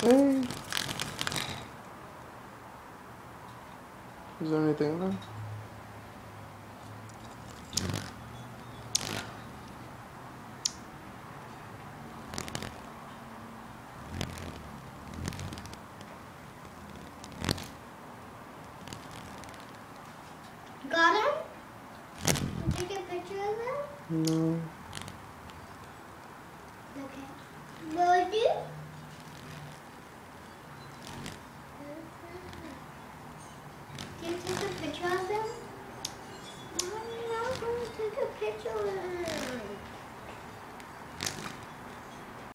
Hey. Is there anything there? Got him? Did you take a picture of him? No. Okay. Will you? Did you take a picture of him? I'm not going to take a picture of him.